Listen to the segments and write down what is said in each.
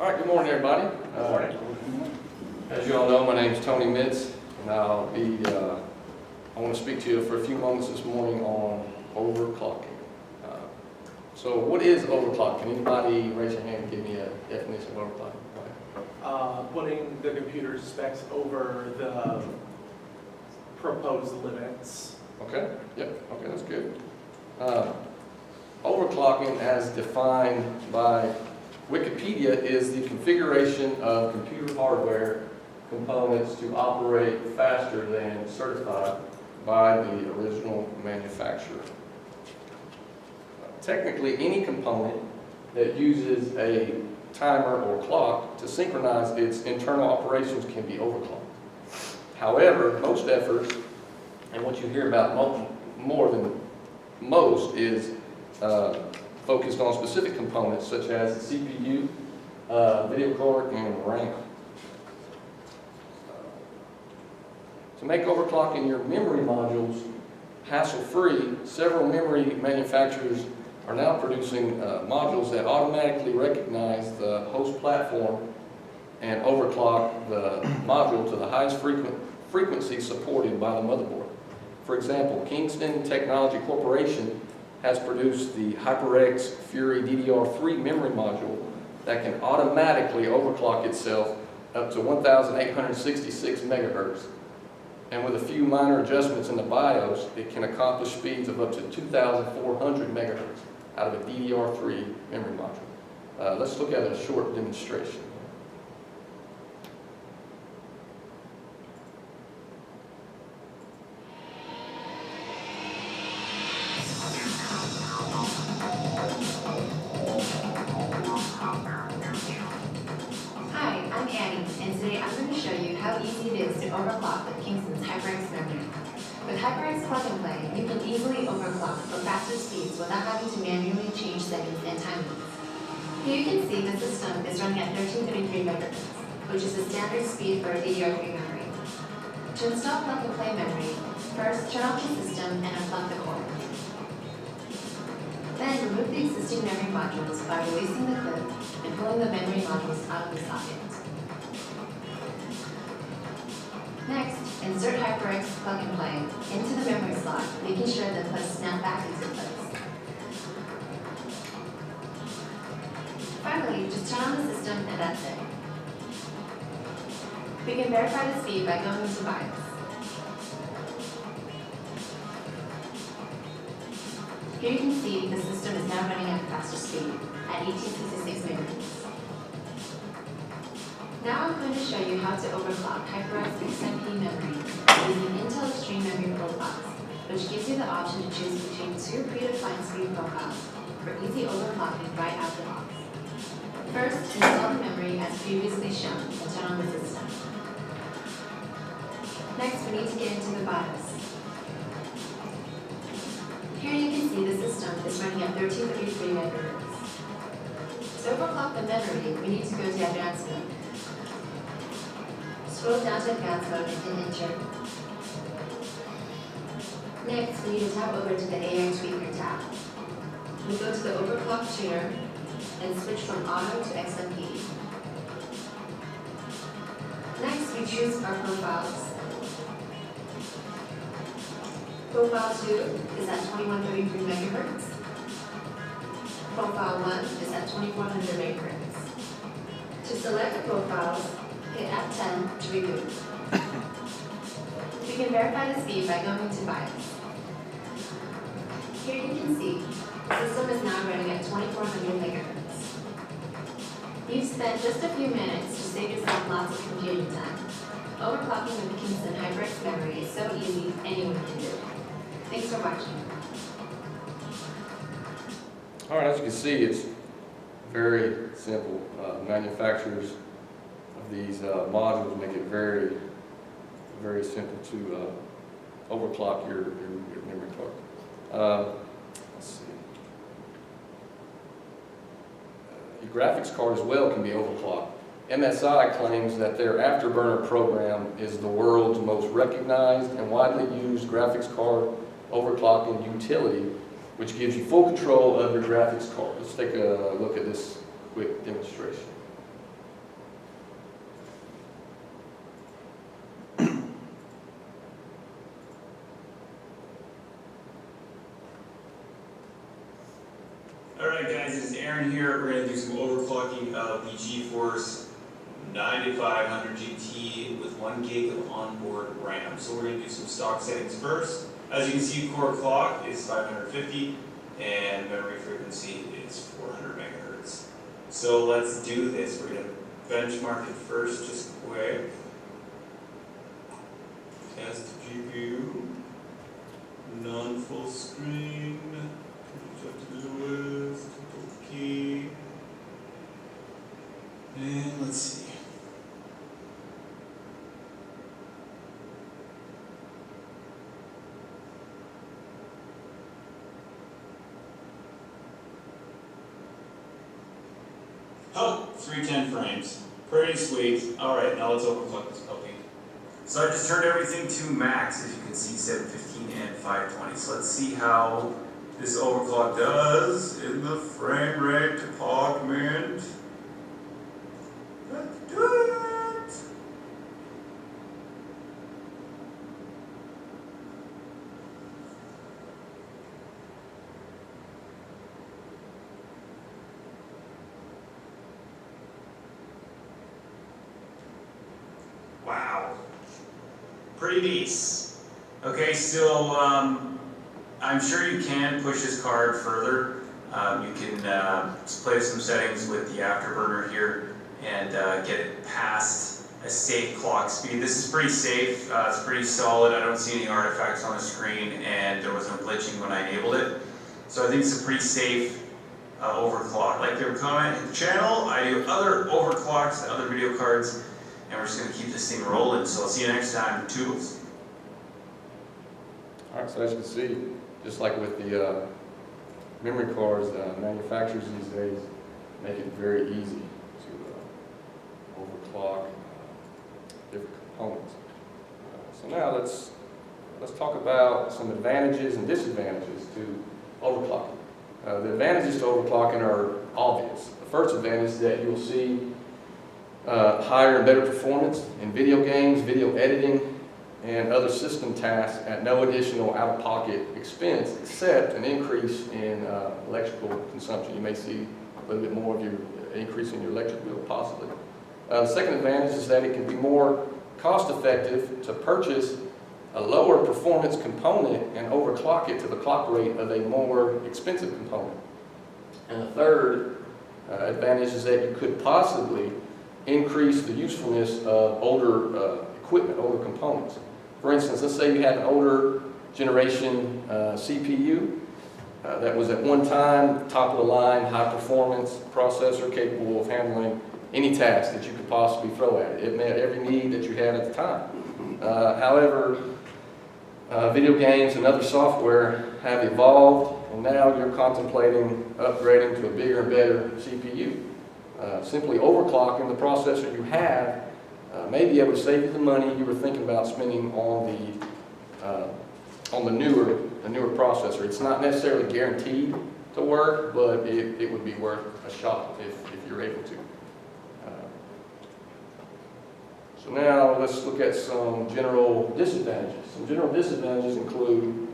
All right, good morning, everybody. Good morning. As you all know, my name is Tony Mitz, and I want to speak to you for a few moments this morning on overclocking. So what is overclock? Can anybody raise your hand and give me a definition of overclocking? Putting the computer specs over the proposed limits. Okay, yep, okay, that's good. Overclocking, as defined by Wikipedia, is the configuration of computer hardware components to operate faster than certified by the original manufacturer. Technically, any component that uses a timer or clock to synchronize its internal operations can be overclocked. However, most efforts, and what you hear about more than most, is focused on specific components such as the CPU, video card, and RAM. To make overclocking your memory modules hassle-free, several memory manufacturers are now producing modules that automatically recognize the host platform and overclock the module to the highest frequency supported by the motherboard. For example, Kingston Technology Corporation has produced the HyperX Fury DDR3 memory module that can automatically overclock itself up to 1,866 megahertz. And with a few minor adjustments in the BIOS, it can accomplish speeds of up to 2,400 megahertz out of a DDR3 memory module. Let's look at a short demonstration. Hi, I'm Annie, and today I'm going to show you how easy it is to overclock with Kingston's HyperX memory. With HyperX Plug and Play, you can easily overclock for faster speeds without having to manually change settings and timings. Here you can see the system is running at 1333 megahertz, which is the standard speed for a DDR3 memory. To install Plug and Play memory, first turn off the system and unplug the cord. Then remove the existing memory modules by releasing the clip and pulling the memory modules out of the socket. Next, insert HyperX Plug and Play into the memory slot, making sure the clips snap back into place. Finally, just turn on the system and that's it. We can verify the speed by going to BIOS. Here you can see the system is now running at a faster speed, at 1866 megahertz. Now I'm going to show you how to overclock HyperX XMP memory using Intel Extreme Memory Profiles, which gives you the option to choose between two predefined speed profiles for easy overclocking right out the box. First, install the memory as previously shown and turn on the system. Next, we need to get into the BIOS. Here you can see the system is running at 1333 megahertz. To overclock the memory, we need to go to Advanced Mode. Scroll down to Advanced Mode and Enter. Next, we need to tab over to the AI Tweaker tab. We go to the Overclock Tuner and switch from Auto to XMP. Next, we choose our profiles. Profile 2 is at 2133 megahertz. Profile 1 is at 2400 megahertz. To select the profiles, hit F10 to reboot. We can verify the speed by going to BIOS. Here you can see the system is now running at 2400 megahertz. You've spent just a few minutes to save yourself lots of computing time. Overclocking with the Kingston HyperX memory is so easy, anyone can do it. Thanks for watching. All right, as you can see, it's very simple. Manufacturers of these modules make it very, very simple to overclock your memory card. Let's see. Your graphics card as well can be overclocked. MSI claims that their Afterburner program is the world's most recognized and widely used graphics card overclocking utility, which gives you full control of your graphics card. Let's take a look at this quick demonstration. pattern here. We're going to do some overclocking of the GeForce 9500 GT with 1 gig of onboard RAM. So we're going to do some stock settings first. As you can see, core clock is 550 and memory frequency is 400 megahertz. So let's do this. We're going to benchmark it first just quick. Test GPU. Non-full screen. To the list. Okay. And let's see. Oh, 310 frames. Pretty sweet. Alright, now let's overclock this puppy. So I just turned everything to max, as you can see, 715 and 520. So let's see how this overclock does in the frame rate department. Let's do it! Wow. Pretty decent. Okay, so I'm sure you can push this card further. You can play some settings with the afterburner here and get it past a safe clock speed. This is pretty safe. It's pretty solid. I don't see any artifacts on the screen, and there was no glitching when I enabled it. So I think it's a pretty safe overclock. Like their comment in the channel, I do other overclocks and other video cards, and we're just going to keep this thing rolling. So I'll see you next time. Toodles. All right, so as you can see, just like with the memory cards, manufacturers these days make it very easy to overclock different components. So now let's talk about some advantages and disadvantages to overclocking. The advantages to overclocking are obvious. The first advantage is that you'll see higher and better performance in video games, video editing, and other system tasks at no additional out-of-pocket expense, except an increase in electrical consumption. You may see a little bit more of your increase in your electric bill, possibly. The second advantage is that it can be more cost-effective to purchase a lower performance component and overclock it to the clock rate of a more expensive component. And the third advantage is that you could possibly increase the usefulness of older equipment, older components. For instance, let's say you had an older generation CPU that was at one time top of the line, high performance processor capable of handling any task that you could possibly throw at it. It met every need that you had at the time. However, video games and other software have evolved, and now you're contemplating upgrading to a bigger and better CPU. Simply overclocking the processor you have may be able to save you the money you were thinking about spending on the newer processor. It's not necessarily guaranteed to work, but it would be worth a shot if you're able to. So now let's look at some general disadvantages. Some general disadvantages include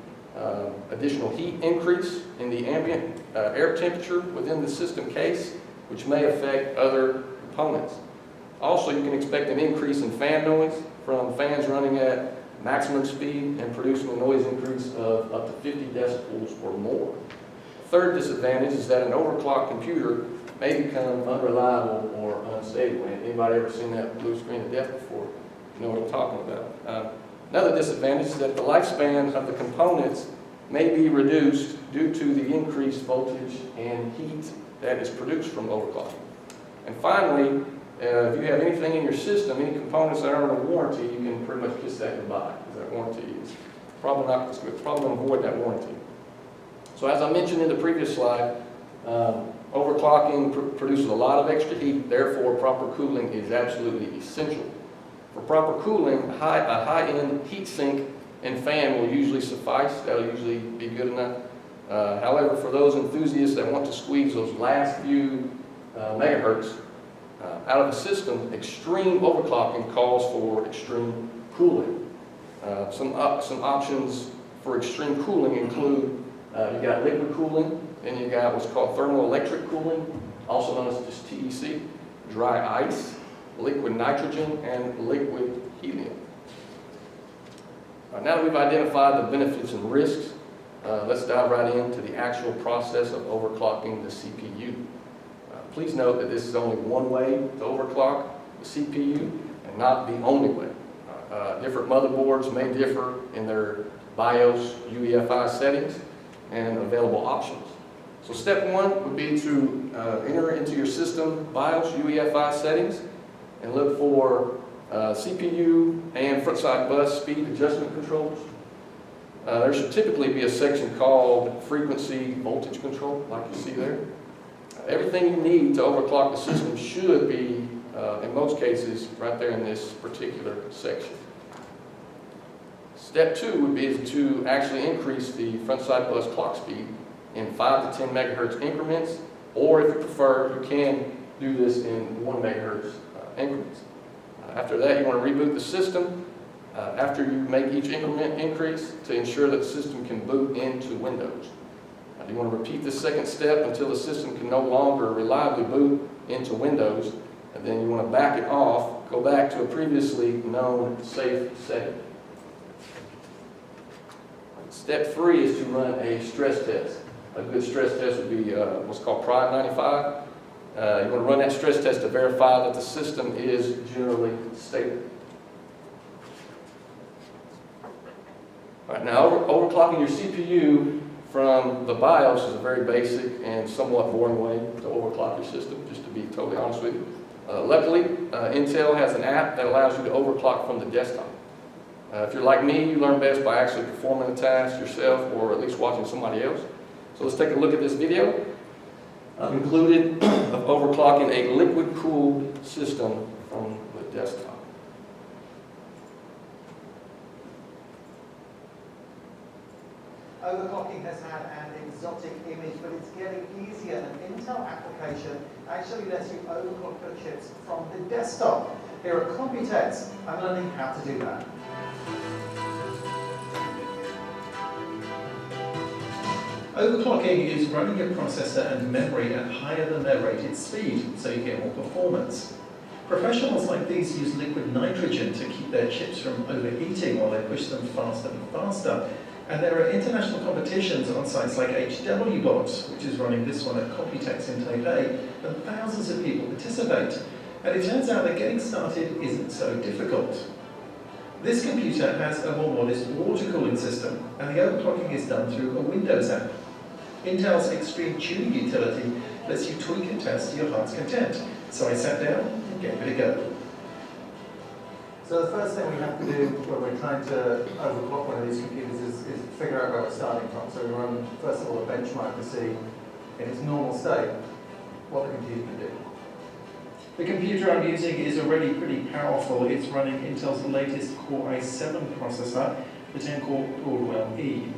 additional heat increase in the ambient air temperature within the system case, which may affect other components. Also, you can expect an increase in fan noise from fans running at maximum speed and producing a noise increase of up to 50 decibels or more. Third disadvantage is that an overclocked computer may become unreliable or unstable. Anybody ever seen that blue screen of death before? You know what I'm talking about. Another disadvantage is that the lifespan of the components may be reduced due to the increased voltage and heat that is produced from overclocking. And finally, if you have anything in your system, any components that are under warranty, you can pretty much kiss that goodbye, because that warranty is probably going to avoid that warranty. So as I mentioned in the previous slide, overclocking produces a lot of extra heat, therefore proper cooling is absolutely essential. For proper cooling, a high-end heat sink and fan will usually suffice. That'll usually be good enough. However, for those enthusiasts that want to squeeze those last few megahertz out of the system, extreme overclocking calls for extreme cooling. Some options for extreme cooling include you got liquid cooling Then you got what's called thermoelectric cooling, also known as just TEC, dry ice, liquid nitrogen, and liquid helium. Now that we've identified the benefits and risks, let's dive right into the actual process of overclocking the CPU. Please note that this is only one way to overclock the CPU and not the only way. Different motherboards may differ in their BIOS UEFI settings and available options. So step one would be to enter into your system BIOS UEFI settings and look for CPU and frontside bus speed adjustment controls. There should typically be a section called frequency voltage control, like you see there. Everything you need to overclock the system should be, in most cases, right there in this particular section. Step two would be to actually increase the frontside bus clock speed in 5 to 10 megahertz increments, or if you prefer, you can do this in 1 megahertz increments. After that, you want to reboot the system after you make each increment increase to ensure that the system can boot into Windows. You want to repeat this second step until the system can no longer reliably boot into Windows, and then you want to back it off, go back to a previously known safe setting. Step 3 is to run a stress test. A good stress test would be what's called Pride 95. You want to run that stress test to verify that the system is generally stable. All right, now overclocking your CPU from the BIOS is a very basic and somewhat boring way to overclock your system, just to be totally honest with you. Luckily, Intel has an app that allows you to overclock from the desktop. If you're like me, you learn best by actually performing the task yourself or at least watching somebody else. So let's take a look at this video. I've included of overclocking a liquid-cooled system from the desktop. Overclocking has had an exotic image, but it's getting easier. An Intel application actually lets you overclock your chips from the desktop. Here at Computex, I'm learning how to do that. Overclocking is running your processor and memory at higher than their rated speed, so you get more performance. Professionals like these use liquid nitrogen to keep their chips from overheating while they push them faster and faster. And there are international competitions on sites like HWBot, which is running this one at Computex in Taipei, and thousands of people participate. And it turns out that getting started isn't so difficult. This computer has a more modest water cooling system, and the overclocking is done through a Windows app. Intel's Extreme Tuning utility lets you tweak and test to your heart's content. So I sat down and gave it a go. So the first thing we have to do when we're trying to overclock one of these computers is figure out where we're starting from. So we run, first of all, a benchmark to see, in its normal state, what the computer can do. The computer I'm using is already pretty powerful. It's running Intel's latest Core i7 processor, the 10-core Broadwell-E.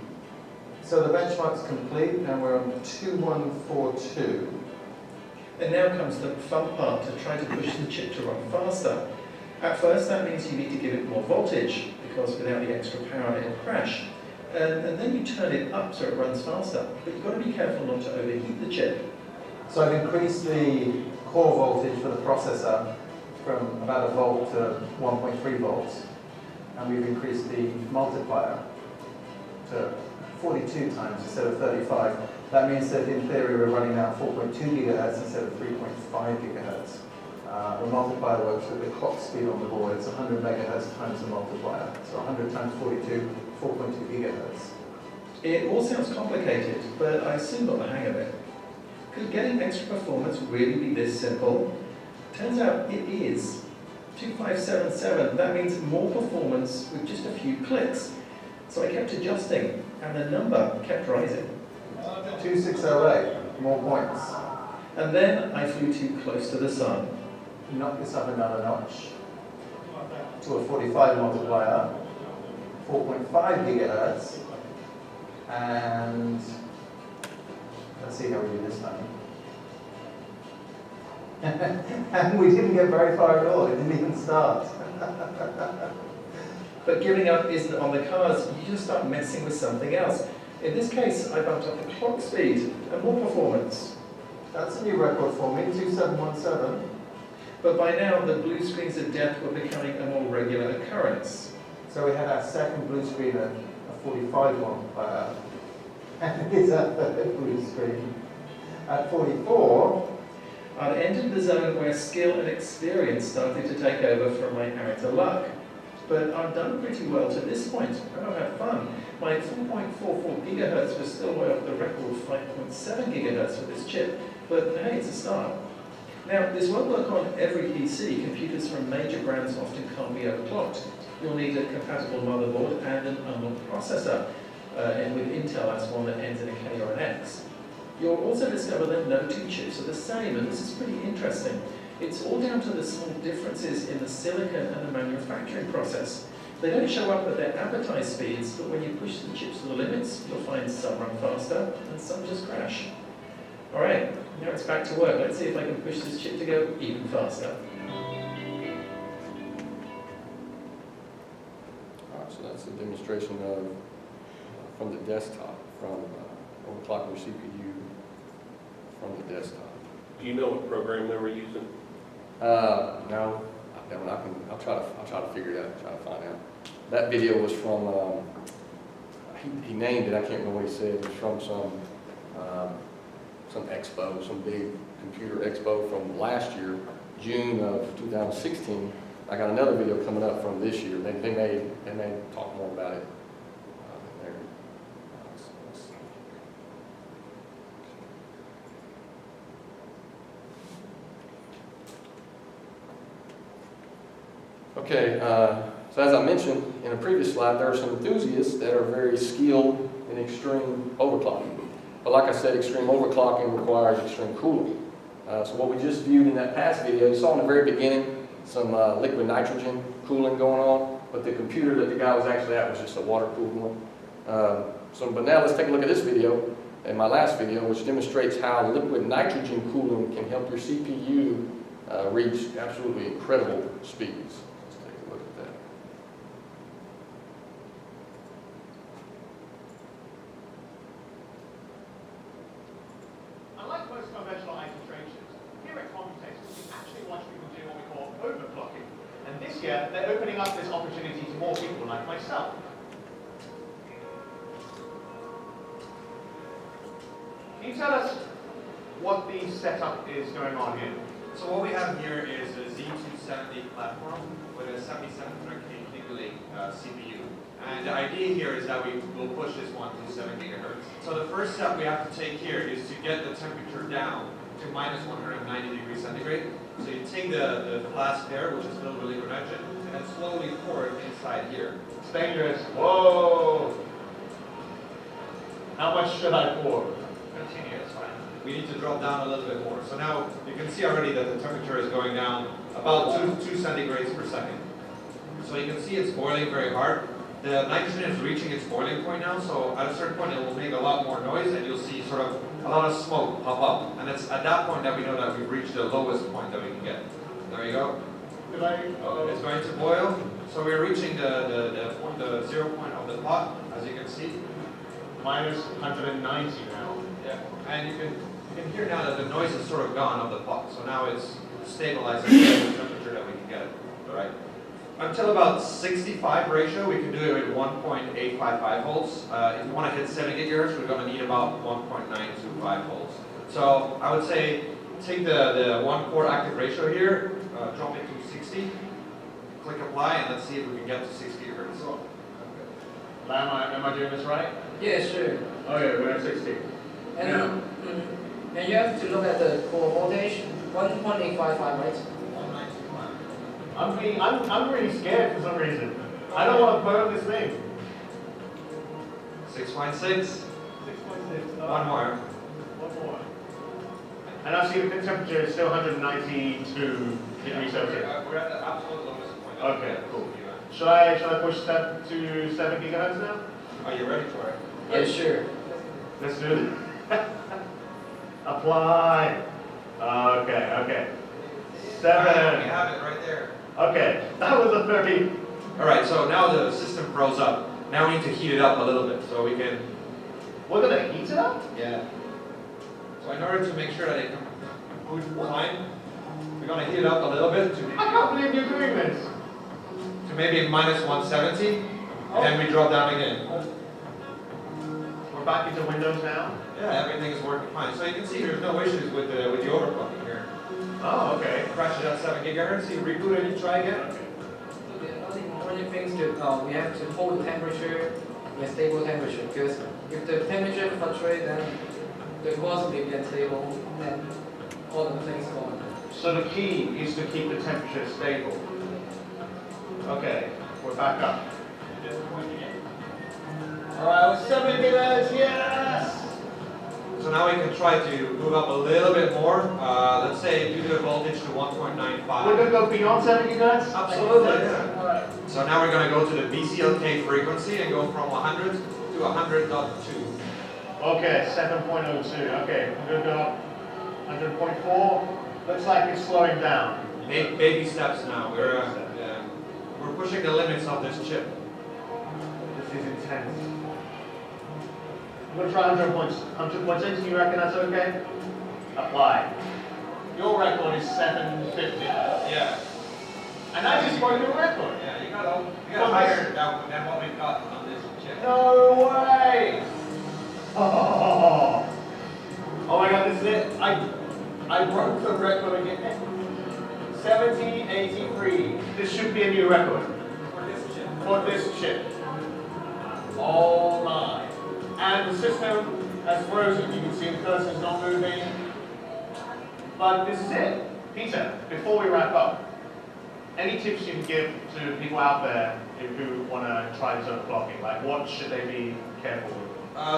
So the benchmark's complete, and we're on 2142. And now comes the fun part, to try to push the chip to run faster. At first, that means you need to give it more voltage, because without the extra power, it'll crash. And then you turn it up so it runs faster. But you've got to be careful not to overheat the chip. So I've increased the core voltage for the processor from about 1 volt to 1.3 volts. And we've increased the multiplier to 42 times instead of 35. That means that in theory we're running now 4.2 gigahertz instead of 3.5 gigahertz. The multiplier works with the clock speed on the board. It's 100 megahertz times the multiplier. So 100 times 42, 4.2 gigahertz. It all sounds complicated, but I soon got the hang of it. Could getting extra performance really be this simple? Turns out it is. 2577, that means more performance with just a few clicks. So I kept adjusting, and the number kept rising. 2608, more points. And then I flew too close to the sun. Knock this up another notch to a 45 multiplier, 4.5 gigahertz, and let's see how we do this time. And we didn't get very far at all, it didn't even start. But giving up isn't on the cards, you just start messing with something else. In this case, I bumped up the clock speed and more performance. That's a new record for me, 2717. But by now, the blue screens of death were becoming a more regular occurrence. So we had our second blue screen at a 45 one, and it's our third blue screen at 44. I'd entered the zone where skill and experience started to take over from my amateur luck. But I've done pretty well to this point, and I've had fun. My 4.44 gigahertz was still way off the record 5.7 gigahertz for this chip, but hey, it's a start. Now, this won't work on every PC. Computers from major brands often can't be overclocked. You'll need a compatible motherboard and an unlocked processor. And with Intel, that's one that ends in a K or an X. You'll also discover that no two chips are the same, and this is pretty interesting. It's all down to the small differences in the silicon and the manufacturing process. They don't show up at their advertised speeds, but when you push the chips to the limits, you'll find some run faster and some just crash. All right, now it's back to work. Let's see if I can push this chip to go even faster. All right, so that's a demonstration of from the desktop, from overclocking your CPU from the desktop. Do you know what program they were using? No, I don't. I'll try to figure it out. Try to find out. That video was from. He named it. I can't remember what he said. It was from some expo, some big computer expo from last year, June of 2016. I got another video coming up from this year. They may talk more about it there. Let's see. Okay, so as I mentioned in a previous slide, there are some enthusiasts that are very skilled in extreme overclocking. But like I said, extreme overclocking requires extreme cooling. So what we just viewed in that past video, you saw in the very beginning some liquid nitrogen cooling going on, but the computer that the guy was actually at was just a water-cooled one. But now let's take a look at this video, and my last video, which demonstrates how liquid nitrogen cooling can help your CPU reach absolutely incredible speeds. Let's take a look at that. Unlike most conventional IT trainings, here at Computex we actually watch people do what we call overclocking. And this year, they're opening up this opportunity to more people like myself. Can you tell us what the setup is going on here? So what we have here is a Z270 platform with a 7700K Gigabit CPU. And the idea here is that we will push this one to 7 gigahertz. So the first step we have to take here is to get the temperature down to minus 190 degrees centigrade. So you take the flask there, which is filled with liquid nitrogen, and slowly pour it inside here. It's dangerous. Whoa! How much should I pour? Continue, it's fine. We need to drop down a little bit more. So now you can see already that the temperature is going down about 2 centigrades per second. So you can see it's boiling very hard. The nitrogen is reaching its boiling point now, so at a certain point it will make a lot more noise and you'll see sort of a lot of smoke pop up. And it's at that point that we know that we've reached the lowest point that we can get. There you go. It's going to boil. So we're reaching the 0 point of the pot, as you can see. Minus 190 now. Yeah. And you can hear now that the noise is sort of gone of the pot. So now it's stabilizing the temperature that we can get. All right. Until about 65 ratio, we can do it with 1.855 volts. If you want to hit 7 gigahertz, we're going to need about 1.925 volts. So I would say take the 1 quart active ratio here, drop it to 60, click apply, and let's see if we can get to 6 gigahertz. Am I doing this right? Yeah, sure. Okay, we're at 60. And, Yeah. And you have to look at the core voltage, 1.855, right? I'm really scared for some reason. I don't want to burn this thing. 6.6. 6.6. One more. One more. And I see the temperature is still 192 degrees Celsius. We're at the absolute lowest point. Okay, cool. Should I push that to 7 gigahertz now? Are you ready for it? Yeah, sure. Let's do it. Apply. Okay. 7. We have it right there. Okay, that was a very... All right, so now the system froze up. Now we need to heat it up a little bit so we can We're gonna heat it up? Yeah. So in order to make sure that it can food fine, we're gonna heat it up a little bit I can't believe you're doing this. to maybe minus 170, and then we drop down again. We're back into Windows now. Yeah, everything is working fine. So you can see there's no issues with the overclocking here. Oh, okay. Crashes at 7 gigahertz, you reboot it, you try again. So the only important thing is that we have to hold the temperature in a stable temperature, because if the temperature fluctuates, then the cost may be unstable, and all the things go on. So the key is to keep the temperature stable. Okay, we're back up. Alright, we're 7 gigahertz, yes! So now we can try to move up a little bit more. Let's say do the voltage to 1.95. We're gonna go beyond 7 gigahertz? Absolutely, yeah. Alright. So now we're going to go to the VCLK frequency and go from 100 to 100.2. Okay, 7.02. Okay, I'm gonna go up 100.4. Looks like it's slowing down. Baby steps now. We're pushing the limits of this chip. This is intense. I'm gonna try 100.6. You reckon that's okay? Apply. Your record is 750. Yeah. And I just broke your record. Yeah, you got higher than what we've got on this chip. No way! Oh my god, this is it. I broke the record again. 1783. This should be a new record. For this chip. For this chip. Oh my. And the system has frozen. You can see the cursor's not moving. But this is it. Peter, before we wrap up, any tips you can give to people out there who want to try this overclocking? Like, what should they be careful with?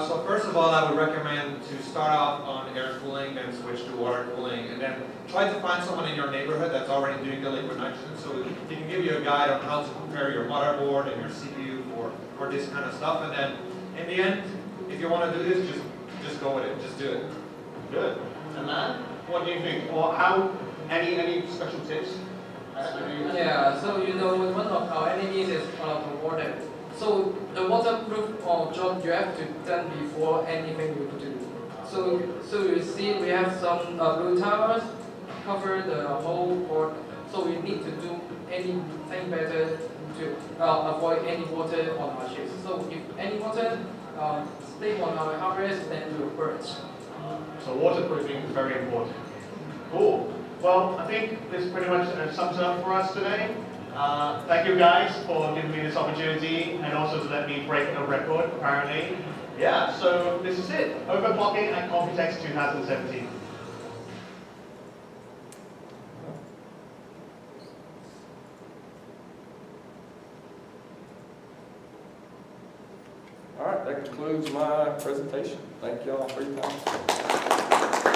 So first of all, I would recommend to start off on air cooling, then switch to water cooling, and then try to find someone in your neighborhood that's already doing the liquid nitrogen, so he can give you a guide on how to prepare your motherboard and your CPU for this kind of stuff. And then in the end, if you want to do this, just go with it. Just do it. Good. And man, what do you think? Or how? Any special tips? Yeah, so one of our enemies is the water. So the waterproof job you have to done before anything you do. So you see we have some blue towers cover the whole board. So we need to do anything better to avoid any water on our chips. So if any water stay on our hardware, then it will burn. So waterproofing is very important. Cool. Well, I think this pretty much sums it up for us today. Thank you guys for giving me this opportunity and also to let me break a record, apparently. Yeah, so this is it. Overclocking at Computex 2017. All right, that concludes my presentation. Thank you all for your time.